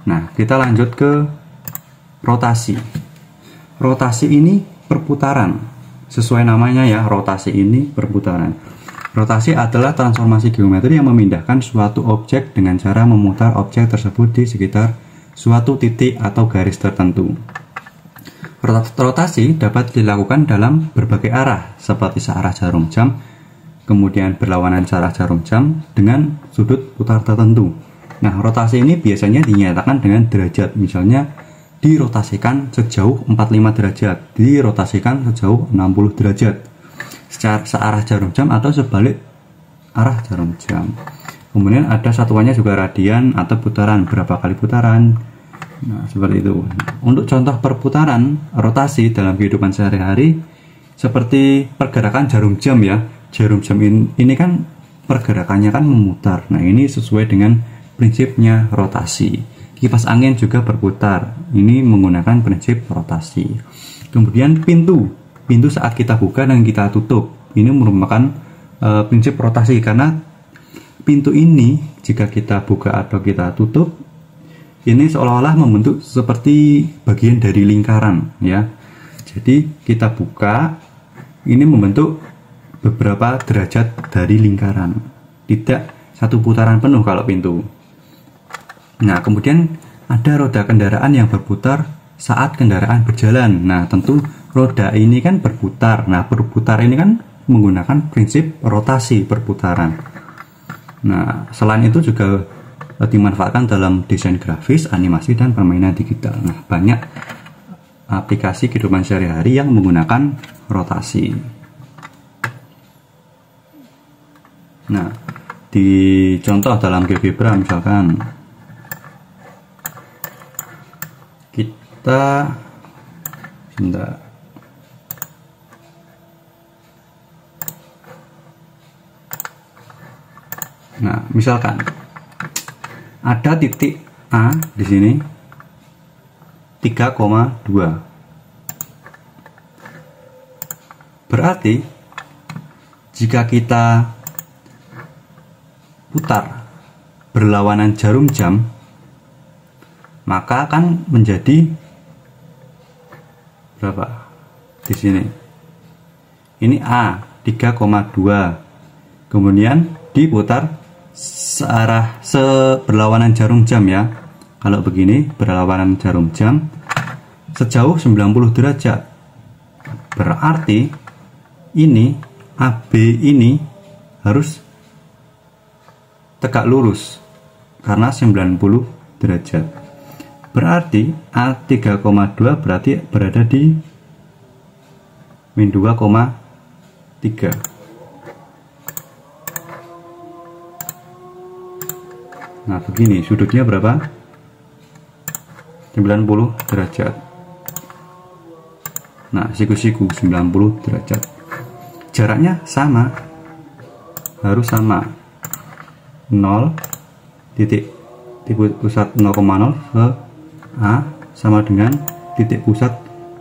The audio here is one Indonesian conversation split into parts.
Nah, kita lanjut ke rotasi. Rotasi ini perputaran. Sesuai namanya ya, rotasi ini perputaran. Rotasi adalah transformasi geometri yang memindahkan suatu objek dengan cara memutar objek tersebut di sekitar suatu titik atau garis tertentu. Rotasi dapat dilakukan dalam berbagai arah, seperti searah jarum jam, kemudian berlawanan searah jarum jam dengan sudut putar tertentu. Nah, rotasi ini biasanya dinyatakan dengan derajat, misalnya dirotasikan sejauh 45 derajat, dirotasikan sejauh 60 derajat, secara searah jarum jam atau sebalik arah jarum jam. Kemudian ada satuannya juga radian atau putaran, berapa kali putaran. Nah, seperti itu. Untuk contoh perputaran rotasi dalam kehidupan sehari-hari, seperti pergerakan jarum jam ya. Jarum jam ini kan pergerakannya kan memutar. Nah, ini sesuai dengan prinsipnya rotasi. Kipas angin juga berputar. Ini menggunakan prinsip rotasi. Kemudian pintu saat kita buka dan kita tutup, ini merupakan prinsip rotasi, karena pintu ini jika kita buka atau kita tutup, ini seolah-olah membentuk seperti bagian dari lingkaran ya. Jadi kita buka, ini membentuk beberapa derajat dari lingkaran, tidak satu putaran penuh kalau pintu. Nah, kemudian ada roda kendaraan yang berputar saat kendaraan berjalan. Nah, tentu roda ini kan berputar. Nah, berputar ini kan menggunakan prinsip rotasi perputaran. Nah, selain itu juga dimanfaatkan dalam desain grafis, animasi, dan permainan digital. Nah, banyak aplikasi kehidupan sehari-hari yang menggunakan rotasi. Nah, di contoh dalam GeoGebra misalkan kita Nah, misalkan ada titik A di sini 3,2. Berarti jika kita putar berlawanan jarum jam, maka akan menjadi berapa? Di sini. Ini A 3,2. Kemudian diputar searah berlawanan jarum jam ya. Kalau begini berlawanan jarum jam sejauh 90 derajat. Berarti ini AB ini harus tegak lurus karena 90 derajat. Berarti A3,2 berarti berada di min 2,3. Nah, begini sudutnya berapa? 90 derajat. Nah, siku-siku 90 derajat. Jaraknya sama. Harus sama. 0 titik pusat 0,0 ke A sama dengan titik pusat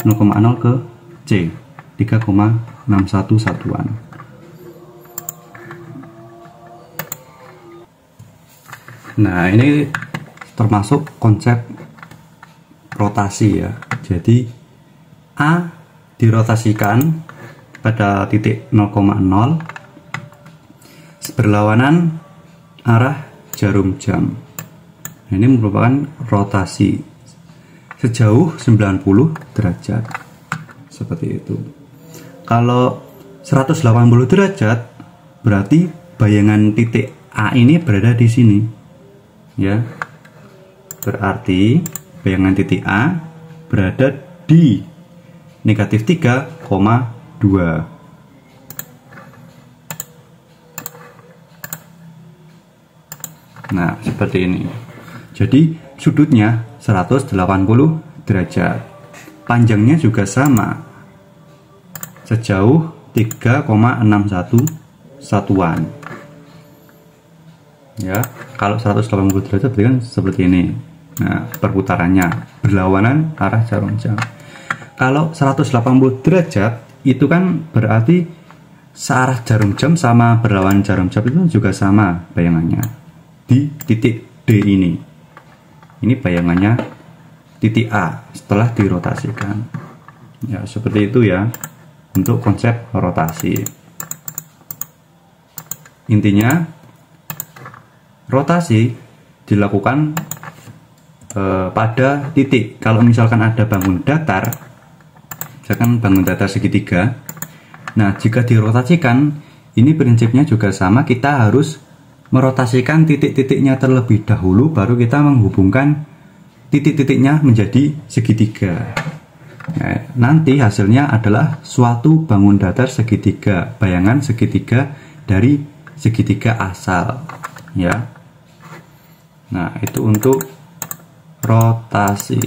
0,0 ke C, 3,61 satuan. Nah, ini termasuk konsep rotasi ya. Jadi A dirotasikan pada titik 0,0 berlawanan arah jarum jam. Nah, ini merupakan rotasi sejauh 90 derajat. Seperti itu. Kalau 180 derajat berarti bayangan titik A ini berada di sini. Ya. Berarti bayangan titik A berada di negatif 3,2. Nah, seperti ini. Jadi sudutnya 180 derajat. Panjangnya juga sama. Sejauh 3,61 satuan. Ya, kalau 180 derajat berarti kan seperti ini. Nah, perputarannya berlawanan arah jarum jam. Kalau 180 derajat itu kan berarti searah jarum jam sama berlawanan jarum jam itu juga sama bayangannya di titik D ini. ini bayangannya titik A setelah dirotasikan. Ya, seperti itu ya untuk konsep rotasi. Intinya rotasi dilakukan pada titik. Kalau misalkan ada bangun datar, misalkan bangun datar segitiga, nah jika dirotasikan, ini prinsipnya juga sama, kita harus merotasikan titik-titiknya terlebih dahulu, baru kita menghubungkan titik-titiknya menjadi segitiga. Nah, nanti hasilnya adalah suatu bangun datar segitiga, bayangan segitiga dari segitiga asal, ya. Nah, itu untuk rotasi.